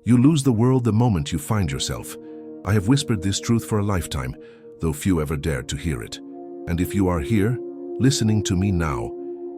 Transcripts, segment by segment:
You lose the world the moment you find yourself. I have whispered this truth for a lifetime, though few ever dared to hear it. And if you are here, listening to me now,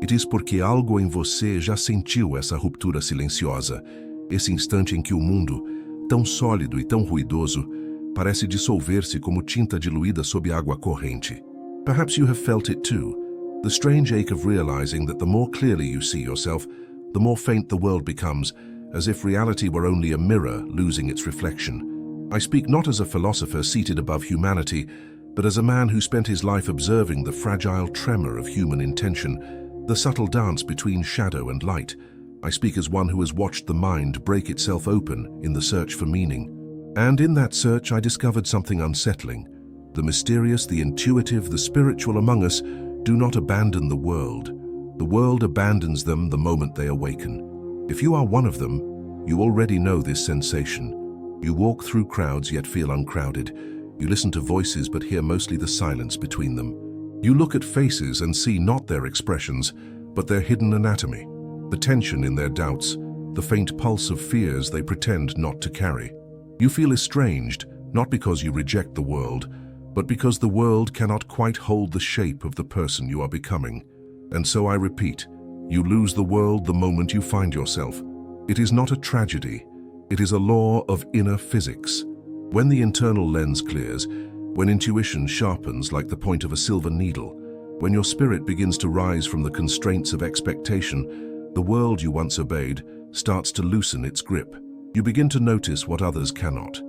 it is porque algo em você já sentiu essa ruptura silenciosa, esse instante em que o mundo, tão sólido e tão ruidoso, parece dissolver-se como tinta diluída sob água corrente. Perhaps you have felt it too, the strange ache of realizing that the more clearly you see yourself, the more faint the world becomes, as if reality were only a mirror losing its reflection. I speak not as a philosopher seated above humanity, but as a man who spent his life observing the fragile tremor of human intention, the subtle dance between shadow and light. I speak as one who has watched the mind break itself open in the search for meaning. And in that search I discovered something unsettling. The mysterious, the intuitive, the spiritual among us do not abandon the world. The world abandons them the moment they awaken. If you are one of them, you already know this sensation. You walk through crowds yet feel uncrowded. You listen to voices but hear mostly the silence between them. You look at faces and see not their expressions, but their hidden anatomy, the tension in their doubts, the faint pulse of fears they pretend not to carry. You feel estranged, not because you reject the world, but because the world cannot quite hold the shape of the person you are becoming. And so I repeat, you lose the world the moment you find yourself. It is not a tragedy. It is a law of inner physics. When the internal lens clears, when intuition sharpens like the point of a silver needle, when your spirit begins to rise from the constraints of expectation, the world you once obeyed starts to loosen its grip. You begin to notice what others cannot,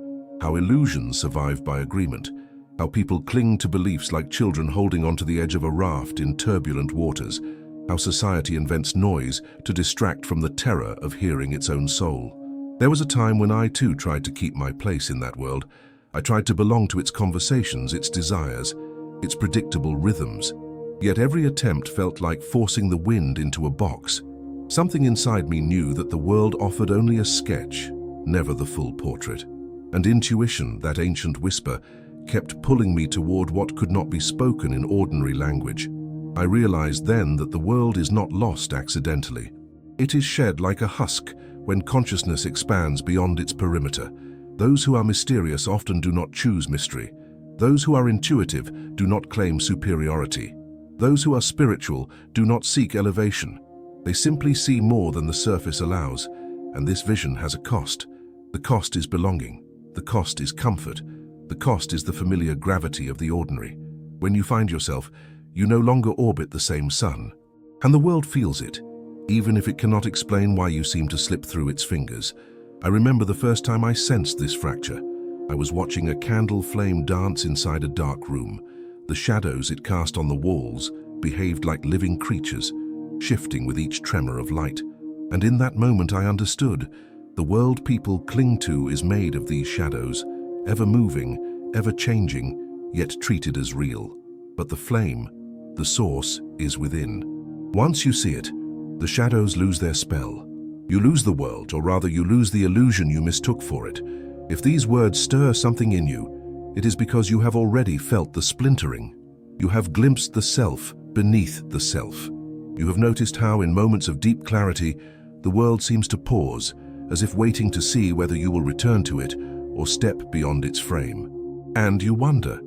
how illusions survive by agreement, how people cling to beliefs like children holding onto the edge of a raft in turbulent waters, how society invents noise to distract from the terror of hearing its own soul. There was a time when I too tried to keep my place in that world. I tried to belong to its conversations, its desires, its predictable rhythms. Yet every attempt felt like forcing the wind into a box. Something inside me knew that the world offered only a sketch, never the full portrait. And intuition, that ancient whisper, kept pulling me toward what could not be spoken in ordinary language. I realized then that the world is not lost accidentally. It is shed like a husk when consciousness expands beyond its perimeter. Those who are mysterious often do not choose mystery. Those who are intuitive do not claim superiority. Those who are spiritual do not seek elevation. They simply see more than the surface allows, and this vision has a cost. The cost is belonging. The cost is comfort. The cost is the familiar gravity of the ordinary. When you find yourself, you no longer orbit the same sun, and the world feels it, even if it cannot explain why you seem to slip through its fingers. I remember the first time I sensed this fracture. I was watching a candle flame dance inside a dark room. The shadows it cast on the walls behaved like living creatures, shifting with each tremor of light. And in that moment I understood, the world people cling to is made of these shadows, ever moving, ever changing, yet treated as real. But the flame, the source, is within. Once you see it, the shadows lose their spell. You lose the world, or rather you lose the illusion you mistook for it. If these words stir something in you, it is because you have already felt the splintering. You have glimpsed the self beneath the self. You have noticed how in moments of deep clarity, the world seems to pause, as if waiting to see whether you will return to it or step beyond its frame. And you wonder,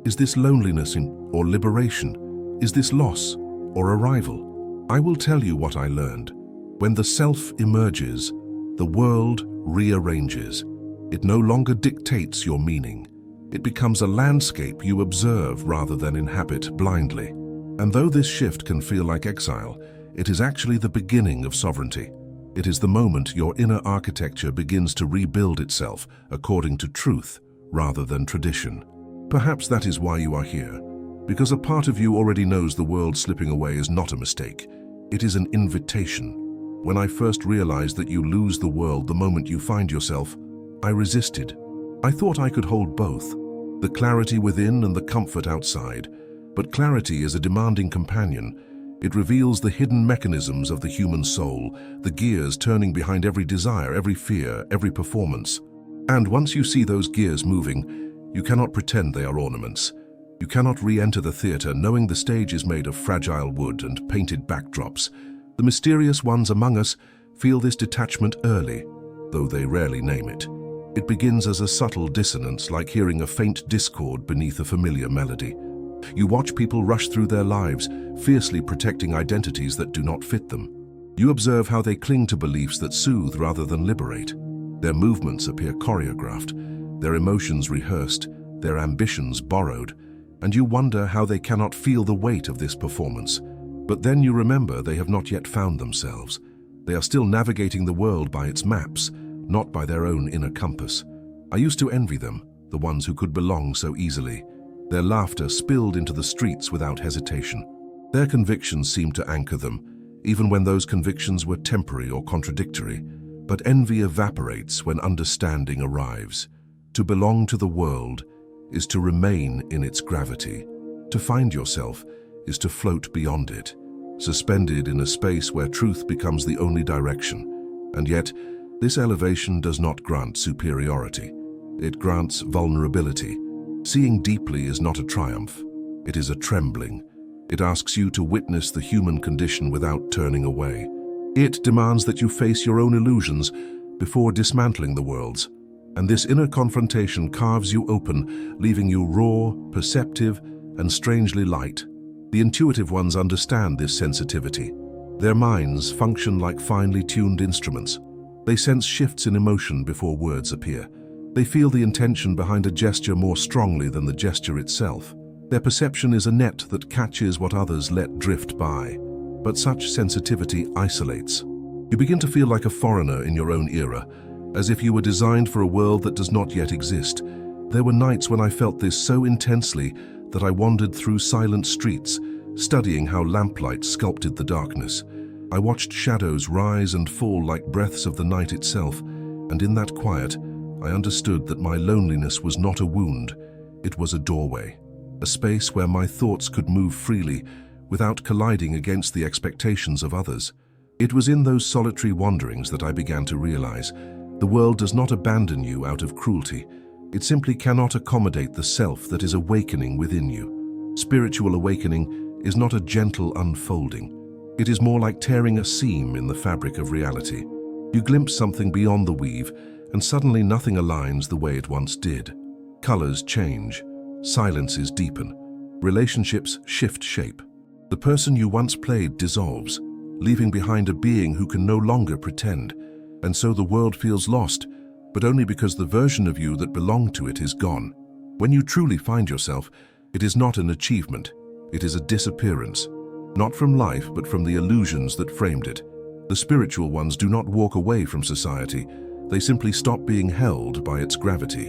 is this loneliness or liberation? Is this loss or arrival? I will tell you what I learned. When the self emerges, the world rearranges. It no longer dictates your meaning. It becomes a landscape you observe rather than inhabit blindly. And though this shift can feel like exile, it is actually the beginning of sovereignty. It is the moment your inner architecture begins to rebuild itself according to truth rather than tradition. Perhaps that is why you are here, because a part of you already knows the world slipping away is not a mistake. It is an invitation. When I first realized that you lose the world the moment you find yourself, I resisted. I thought I could hold both, the clarity within and the comfort outside. But clarity is a demanding companion. It reveals the hidden mechanisms of the human soul, the gears turning behind every desire, every fear, every performance. And once you see those gears moving, you cannot pretend they are ornaments. You cannot re-enter the theater knowing the stage is made of fragile wood and painted backdrops. The mysterious ones among us feel this detachment early. though they rarely name it. It begins as a subtle dissonance, like hearing a faint discord beneath a familiar melody. You watch people rush through their lives, fiercely protecting identities that do not fit them. You observe how they cling to beliefs that soothe rather than liberate. Their movements appear choreographed, their emotions rehearsed, their ambitions borrowed, and you wonder how they cannot feel the weight of this performance. But then you remember they have not yet found themselves. They are still navigating the world by its maps, not by their own inner compass. I used to envy them, the ones who could belong so easily. Their laughter spilled into the streets without hesitation. Their convictions seemed to anchor them, even when those convictions were temporary or contradictory. But envy evaporates when understanding arrives. To belong to the world is to remain in its gravity. To find yourself is to float beyond it, suspended in a space where truth becomes the only direction. And yet, this elevation does not grant superiority. It grants vulnerability. Seeing deeply is not a triumph. It is a trembling. It asks you to witness the human condition without turning away. It demands that you face your own illusions before dismantling the world's. And this inner confrontation carves you open, leaving you raw, perceptive, and strangely light. The intuitive ones understand this sensitivity. Their minds function like finely tuned instruments. They sense shifts in emotion before words appear. They feel the intention behind a gesture more strongly than the gesture itself. Their perception is a net that catches what others let drift by. But such sensitivity isolates. You begin to feel like a foreigner in your own era, as if you were designed for a world that does not yet exist. There were nights when I felt this so intensely that I wandered through silent streets, studying how lamplight sculpted the darkness. I watched shadows rise and fall like breaths of the night itself, and in that quiet, I understood that my loneliness was not a wound, it was a doorway, a space where my thoughts could move freely without colliding against the expectations of others. It was in those solitary wanderings that I began to realize the world does not abandon you out of cruelty. It simply cannot accommodate the self that is awakening within you. Spiritual awakening is not a gentle unfolding. It is more like tearing a seam in the fabric of reality. You glimpse something beyond the weave, and suddenly nothing aligns the way it once did. Colors change, silences deepen, relationships shift shape. The person you once played dissolves, leaving behind a being who can no longer pretend. And so the world feels lost, but only because the version of you that belonged to it is gone. When you truly find yourself, it is not an achievement, it is a disappearance. Not from life, but from the illusions that framed it. The spiritual ones do not walk away from society, they simply stop being held by its gravity.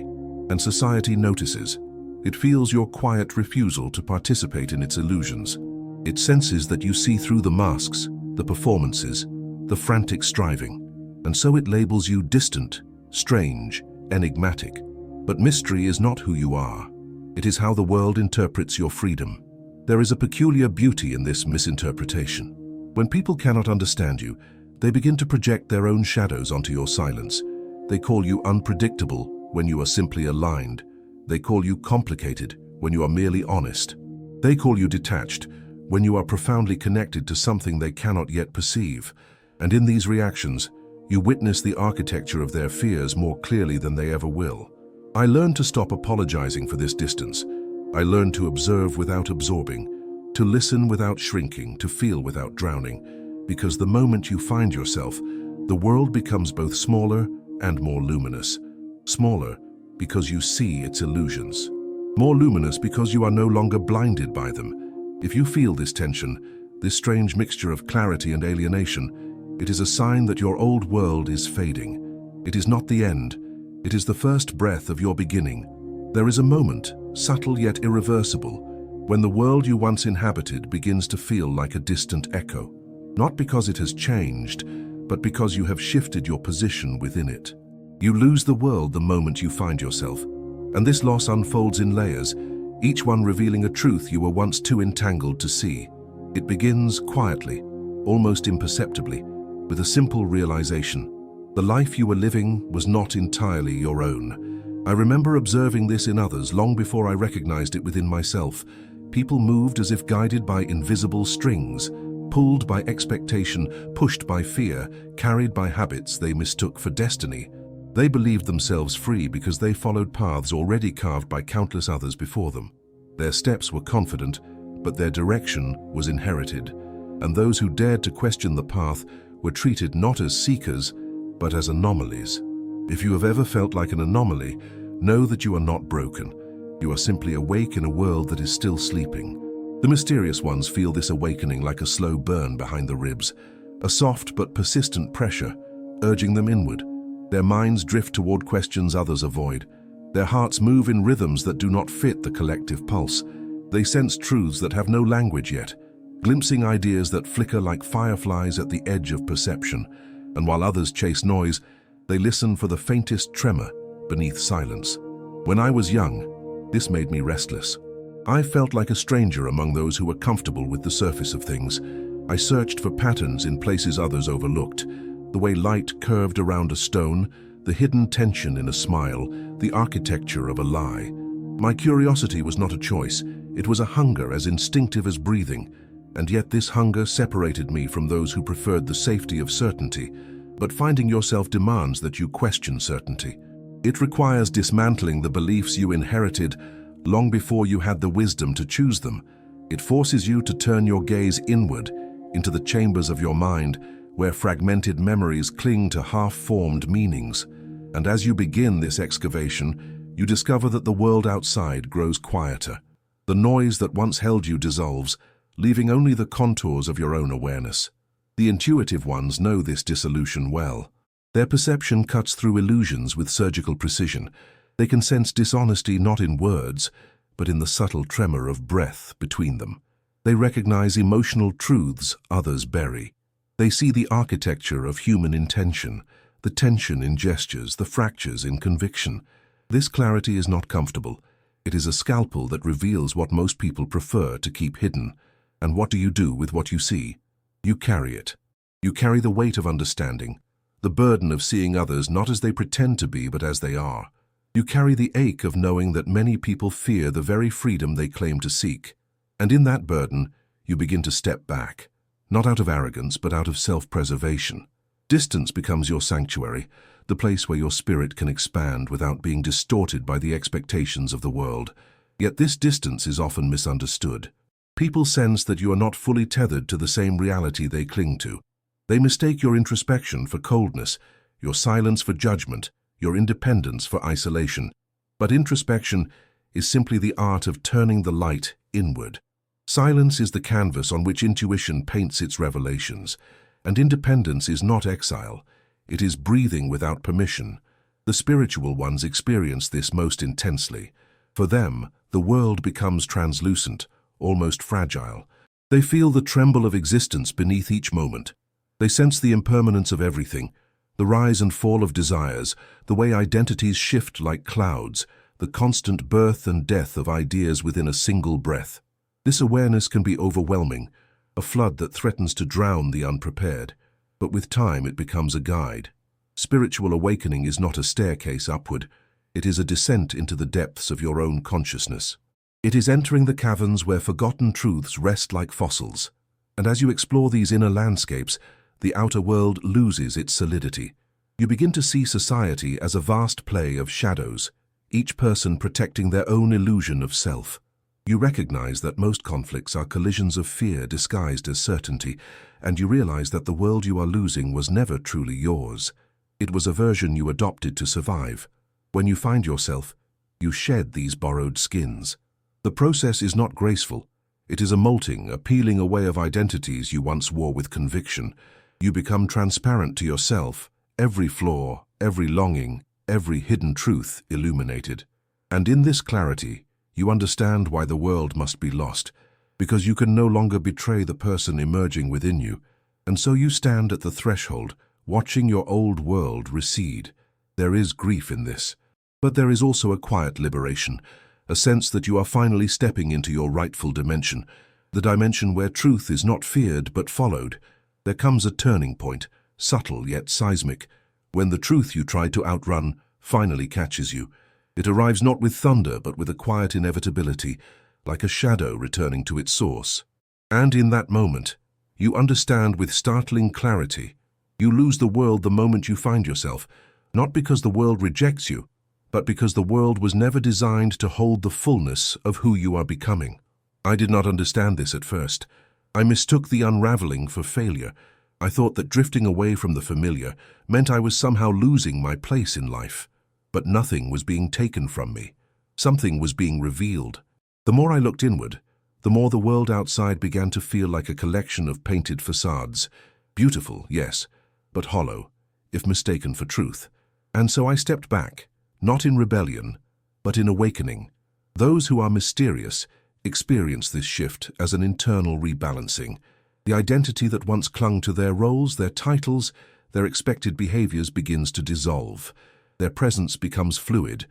And society notices. It feels your quiet refusal to participate in its illusions. It senses that you see through the masks, the performances, the frantic striving. And so it labels you distant, strange, enigmatic. But mystery is not who you are. It is how the world interprets your freedom. There is a peculiar beauty in this misinterpretation. When people cannot understand you, they begin to project their own shadows onto your silence. They call you unpredictable when you are simply aligned. They call you complicated when you are merely honest. They call you detached when you are profoundly connected to something they cannot yet perceive. And in these reactions, you witness the architecture of their fears more clearly than they ever will. I learned to stop apologizing for this distance. I learned to observe without absorbing, to listen without shrinking, to feel without drowning. Because the moment you find yourself, the world becomes both smaller and more luminous. Smaller because you see its illusions. More luminous because you are no longer blinded by them. If you feel this tension, this strange mixture of clarity and alienation, it is a sign that your old world is fading. It is not the end. It is the first breath of your beginning. There is a moment, subtle yet irreversible, when the world you once inhabited begins to feel like a distant echo. Not because it has changed, but because you have shifted your position within it. You lose the world the moment you find yourself, and this loss unfolds in layers, each one revealing a truth you were once too entangled to see. It begins quietly, almost imperceptibly, with a simple realization. The life you were living was not entirely your own. I remember observing this in others long before I recognized it within myself. People moved as if guided by invisible strings, pulled by expectation, pushed by fear, carried by habits they mistook for destiny. They believed themselves free because they followed paths already carved by countless others before them. Their steps were confident, but their direction was inherited, and those who dared to question the path were treated not as seekers, but as anomalies. If you have ever felt like an anomaly, know that you are not broken. You are simply awake in a world that is still sleeping. The mysterious ones feel this awakening like a slow burn behind the ribs, a soft but persistent pressure, urging them inward. Their minds drift toward questions others avoid. Their hearts move in rhythms that do not fit the collective pulse. They sense truths that have no language yet, glimpsing ideas that flicker like fireflies at the edge of perception. And while others chase noise, they listen for the faintest tremor beneath silence. When I was young, this made me restless. I felt like a stranger among those who were comfortable with the surface of things. I searched for patterns in places others overlooked, the way light curved around a stone, the hidden tension in a smile, the architecture of a lie. My curiosity was not a choice. It was a hunger as instinctive as breathing, and yet this hunger separated me from those who preferred the safety of certainty. But finding yourself demands that you question certainty. It requires dismantling the beliefs you inherited long before you had the wisdom to choose them. It forces you to turn your gaze inward into the chambers of your mind, where fragmented memories cling to half-formed meanings. And as you begin this excavation, you discover that the world outside grows quieter. The noise that once held you dissolves, leaving only the contours of your own awareness. The intuitive ones know this dissolution well. Their perception cuts through illusions with surgical precision. They can sense dishonesty not in words, but in the subtle tremor of breath between them. They recognize emotional truths others bury. They see the architecture of human intention, the tension in gestures, the fractures in conviction. This clarity is not comfortable. It is a scalpel that reveals what most people prefer to keep hidden. And what do you do with what you see? You carry it. You carry the weight of understanding, the burden of seeing others not as they pretend to be, but as they are. You carry the ache of knowing that many people fear the very freedom they claim to seek. And in that burden, you begin to step back, not out of arrogance, but out of self-preservation. Distance becomes your sanctuary, the place where your spirit can expand without being distorted by the expectations of the world. Yet this distance is often misunderstood. People sense that you are not fully tethered to the same reality they cling to. They mistake your introspection for coldness, your silence for judgment, your independence for isolation. But introspection is simply the art of turning the light inward. Silence is the canvas on which intuition paints its revelations, and independence is not exile. It is breathing without permission. The spiritual ones experience this most intensely. For them, the world becomes translucent, almost fragile. They feel the tremble of existence beneath each moment. They sense the impermanence of everything, the rise and fall of desires, the way identities shift like clouds, the constant birth and death of ideas within a single breath. This awareness can be overwhelming, a flood that threatens to drown the unprepared. But with time it becomes a guide. Spiritual awakening is not a staircase upward. It is a descent into the depths of your own consciousness. It is entering the caverns where forgotten truths rest like fossils. And as you explore these inner landscapes, the outer world loses its solidity. You begin to see society as a vast play of shadows, each person protecting their own illusion of self. You recognize that most conflicts are collisions of fear disguised as certainty, and you realize that the world you are losing was never truly yours. It was a version you adopted to survive. When you find yourself, you shed these borrowed skins. The process is not graceful. It is a molting, a peeling away of identities you once wore with conviction. You become transparent to yourself, every flaw, every longing, every hidden truth illuminated. And in this clarity, you understand why the world must be lost, because you can no longer betray the person emerging within you. And so you stand at the threshold, watching your old world recede. There is grief in this, but there is also a quiet liberation, a sense that you are finally stepping into your rightful dimension, the dimension where truth is not feared but followed. There comes a turning point, subtle yet seismic, when the truth you tried to outrun finally catches you. It arrives not with thunder but with a quiet inevitability, like a shadow returning to its source. And in that moment, You understand with startling clarity. You lose the world the moment you find yourself, not because the world rejects you, but because the world was never designed to hold the fullness of who you are becoming. I did not understand this at first. I mistook the unraveling for failure. I thought that drifting away from the familiar meant I was somehow losing my place in life. But nothing was being taken from me. Something was being revealed. The more I looked inward, the more the world outside began to feel like a collection of painted facades. Beautiful, yes, but hollow, if mistaken for truth. And so I stepped back, not in rebellion, but in awakening. Those who are mysterious experience this shift as an internal rebalancing. The identity that once clung to their roles, their titles, their expected behaviors begins to dissolve. Their presence becomes fluid,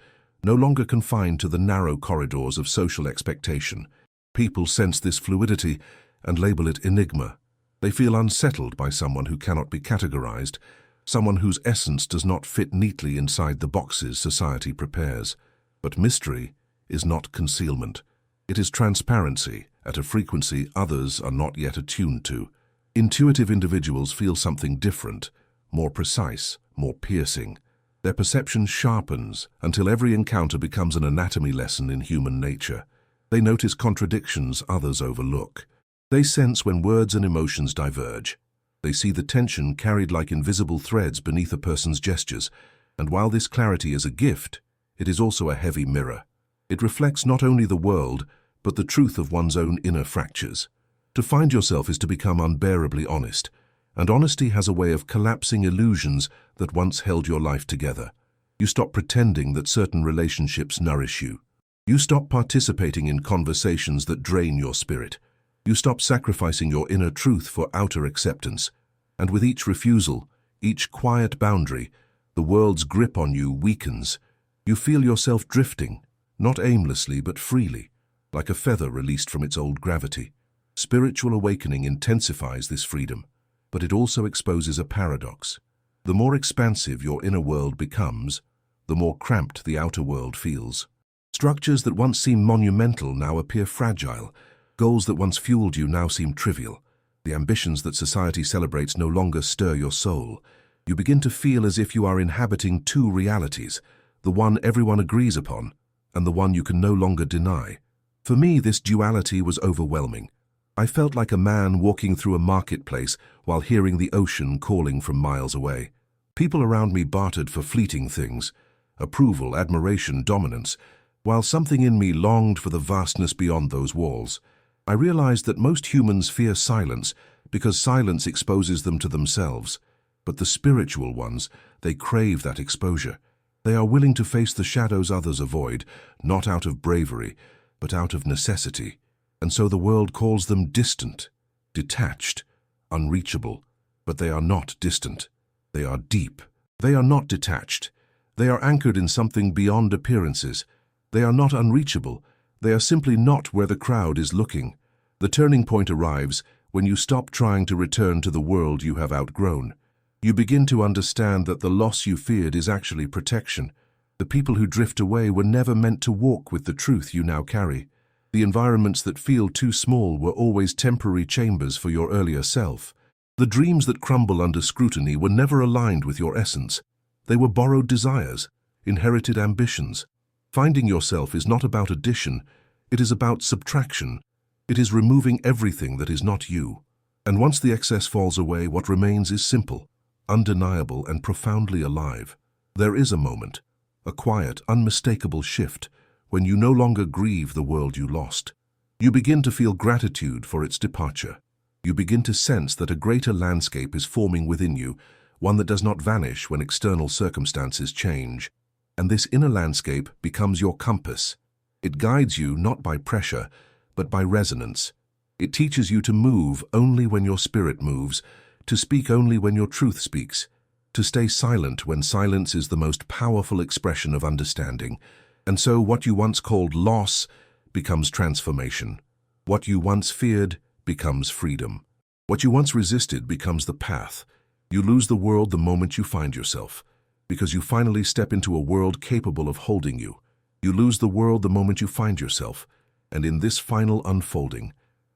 no longer confined to the narrow corridors of social expectation. People sense this fluidity and label it enigma. They feel unsettled by someone who cannot be categorized, someone whose essence does not fit neatly inside the boxes society prepares. But mystery is not concealment. It is transparency at a frequency others are not yet attuned to. Intuitive individuals feel something different, more precise, more piercing. Their perception sharpens until every encounter becomes an anatomy lesson in human nature. They notice contradictions others overlook. They sense when words and emotions diverge. They see the tension carried like invisible threads beneath a person's gestures, and while this clarity is a gift, it is also a heavy mirror. It reflects not only the world, but the truth of one's own inner fractures. To find yourself is to become unbearably honest, and honesty has a way of collapsing illusions that once held your life together. You stop pretending that certain relationships nourish you. You stop participating in conversations that drain your spirit. You stop sacrificing your inner truth for outer acceptance. And with each refusal, each quiet boundary, the world's grip on you weakens. You feel yourself drifting, not aimlessly but freely, like a feather released from its old gravity. Spiritual awakening intensifies this freedom, but it also exposes a paradox. The more expansive your inner world becomes, the more cramped the outer world feels. Structures that once seemed monumental now appear fragile. Goals that once fueled you now seem trivial. The ambitions that society celebrates no longer stir your soul. You begin to feel as if you are inhabiting two realities, the one everyone agrees upon, and the one you can no longer deny. For me, this duality was overwhelming. I felt like a man walking through a marketplace while hearing the ocean calling from miles away. People around me bartered for fleeting things, approval, admiration, dominance, while something in me longed for the vastness beyond those walls. I realized that most humans fear silence because silence exposes them to themselves. But the spiritual ones, they crave that exposure. They are willing to face the shadows others avoid, not out of bravery, but out of necessity. And so the world calls them distant, detached, unreachable. But they are not distant. They are deep. They are not detached. They are anchored in something beyond appearances. They are not unreachable. They are simply not where the crowd is looking. The turning point arrives when you stop trying to return to the world you have outgrown. You begin to understand that the loss you feared is actually protection. The people who drift away were never meant to walk with the truth you now carry. The environments that feel too small were always temporary chambers for your earlier self. The dreams that crumble under scrutiny were never aligned with your essence. They were borrowed desires, inherited ambitions. Finding yourself is not about addition, it is about subtraction. It is removing everything that is not you. And once the excess falls away, what remains is simple, undeniable, and profoundly alive. There is a moment, a quiet, unmistakable shift, when you no longer grieve the world you lost. You begin to feel gratitude for its departure. You begin to sense that a greater landscape is forming within you, one that does not vanish when external circumstances change. And this inner landscape becomes your compass. It guides you not by pressure, but by resonance. It teaches you to move only when your spirit moves, to speak only when your truth speaks, to stay silent when silence is the most powerful expression of understanding. And so what you once called loss becomes transformation. What you once feared becomes freedom. What you once resisted becomes the path. You lose the world the moment you find yourself, because you finally step into a world capable of holding you. You lose the world the moment you find yourself, and in this final unfolding,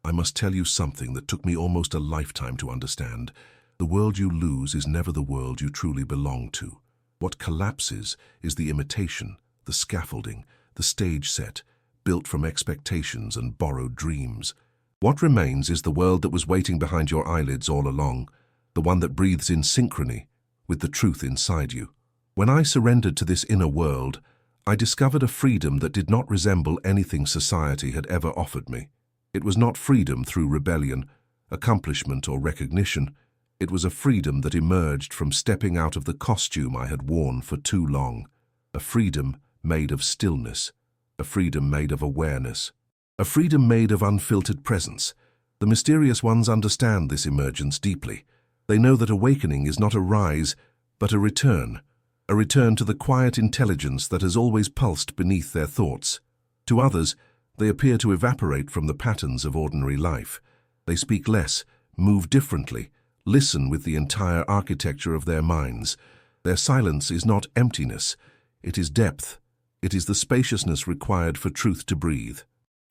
I must tell you something that took me almost a lifetime to understand. The world you lose is never the world you truly belong to. What collapses is the imitation, the scaffolding, the stage set, built from expectations and borrowed dreams. What remains is the world that was waiting behind your eyelids all along, the one that breathes in synchrony with the truth inside you. When I surrendered to this inner world, I discovered a freedom that did not resemble anything society had ever offered me. It was not freedom through rebellion, accomplishment, or recognition. It was a freedom that emerged from stepping out of the costume I had worn for too long. A freedom made of stillness. A freedom made of awareness. A freedom made of unfiltered presence. The mysterious ones understand this emergence deeply. They know that awakening is not a rise, but a return to the quiet intelligence that has always pulsed beneath their thoughts. To others, they appear to evaporate from the patterns of ordinary life. They speak less, move differently, listen with the entire architecture of their minds. Their silence is not emptiness, it is depth. It is the spaciousness required for truth to breathe.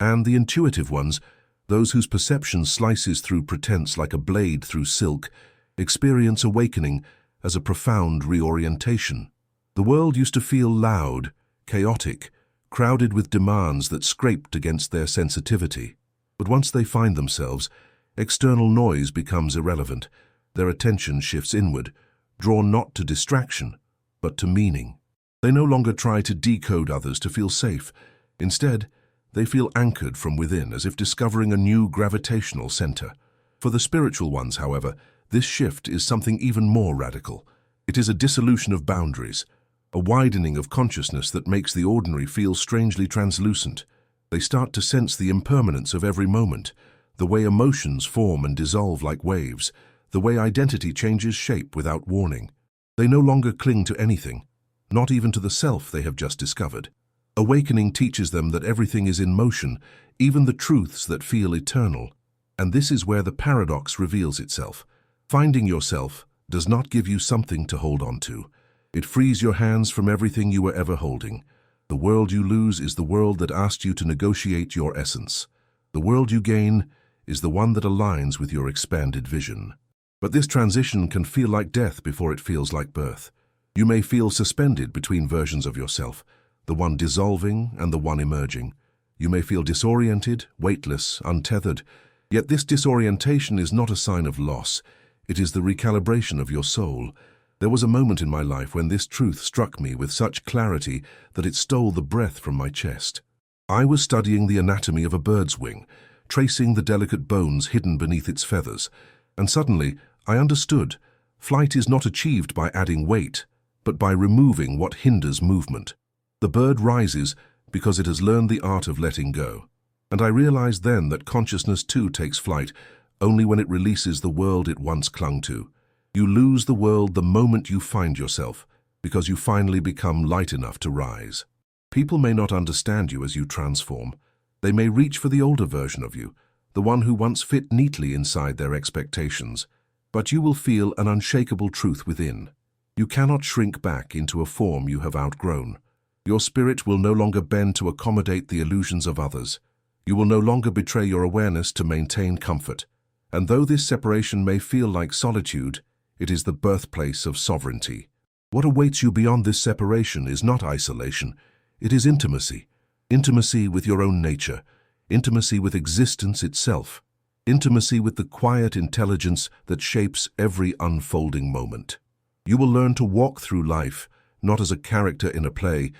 And the intuitive ones, those whose perception slices through pretense like a blade through silk, experience awakening as a profound reorientation. The world used to feel loud, chaotic, crowded with demands that scraped against their sensitivity. But once they find themselves, external noise becomes irrelevant. Their attention shifts inward, drawn not to distraction, but to meaning. They no longer try to decode others to feel safe. Instead, they feel anchored from within, as if discovering a new gravitational center. For the spiritual ones, however, this shift is something even more radical. It is a dissolution of boundaries, a widening of consciousness that makes the ordinary feel strangely translucent. They start to sense the impermanence of every moment, the way emotions form and dissolve like waves, the way identity changes shape without warning. They no longer cling to anything, not even to the self they have just discovered. Awakening teaches them that everything is in motion, even the truths that feel eternal. And this is where the paradox reveals itself. Finding yourself does not give you something to hold on to. It frees your hands from everything you were ever holding. The world you lose is the world that asked you to negotiate your essence. The world you gain is the one that aligns with your expanded vision. But this transition can feel like death before it feels like birth. You may feel suspended between versions of yourself, the one dissolving and the one emerging. You may feel disoriented, weightless, untethered. Yet this disorientation is not a sign of loss. It is the recalibration of your soul. There was a moment in my life when this truth struck me with such clarity that it stole the breath from my chest. I was studying the anatomy of a bird's wing, tracing the delicate bones hidden beneath its feathers, and suddenly I understood. Flight is not achieved by adding weight, but by removing what hinders movement. The bird rises because it has learned the art of letting go. And I realized then that consciousness too takes flight only when it releases the world it once clung to. You lose the world the moment you find yourself, because you finally become light enough to rise. People may not understand you as you transform. They may reach for the older version of you, the one who once fit neatly inside their expectations. But you will feel an unshakable truth within. You cannot shrink back into a form you have outgrown. Your spirit will no longer bend to accommodate the illusions of others. You will no longer betray your awareness to maintain comfort. And though this separation may feel like solitude, it is the birthplace of sovereignty. What awaits you beyond this separation is not isolation. It is intimacy. Intimacy with your own nature. Intimacy with existence itself. Intimacy with the quiet intelligence that shapes every unfolding moment. You will learn to walk through life, not as a character in a play,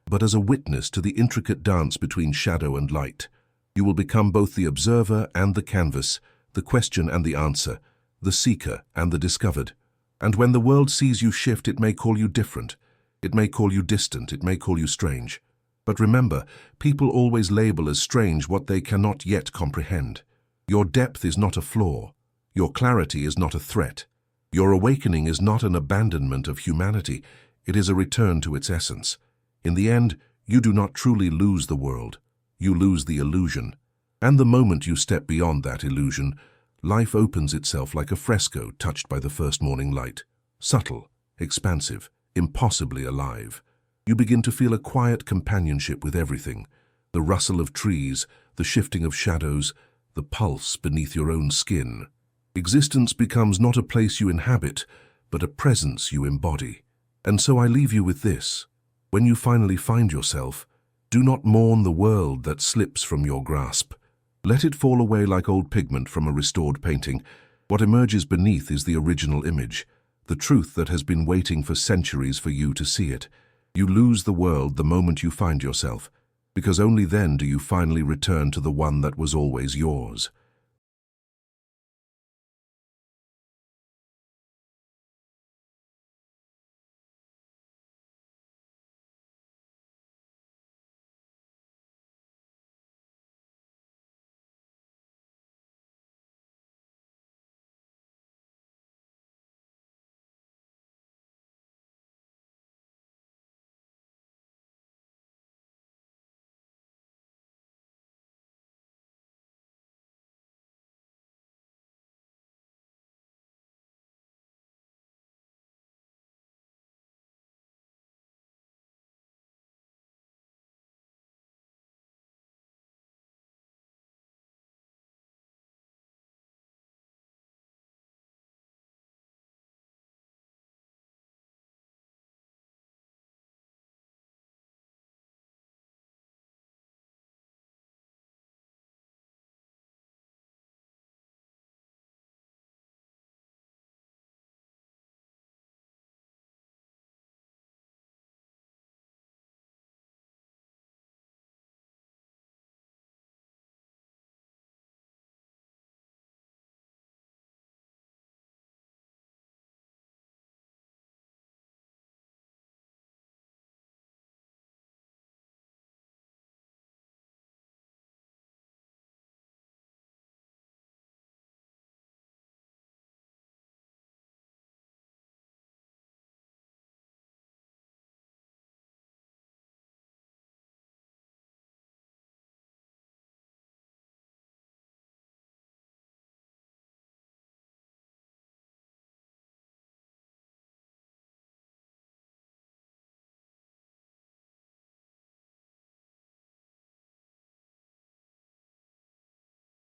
but as a witness to the intricate dance between shadow and light. You will become both the observer and the canvas, the question and the answer, the seeker and the discovered. And when the world sees you shift, it may call you different. It may call you distant. It may call you strange. But remember, people always label as strange what they cannot yet comprehend. Your depth is not a flaw. Your clarity is not a threat. Your awakening is not an abandonment of humanity. It is a return to its essence. In the end, you do not truly lose the world. You lose the illusion. And the moment you step beyond that illusion, life opens itself like a fresco touched by the first morning light. Subtle, expansive, impossibly alive. You begin to feel a quiet companionship with everything. The rustle of trees, the shifting of shadows, the pulse beneath your own skin. Existence becomes not a place you inhabit, but a presence you embody. And so I leave you with this. When you finally find yourself, do not mourn the world that slips from your grasp. Let it fall away like old pigment from a restored painting. What emerges beneath is the original image, the truth that has been waiting for centuries for you to see it. You lose the world the moment you find yourself, because only then do you finally return to the one that was always yours.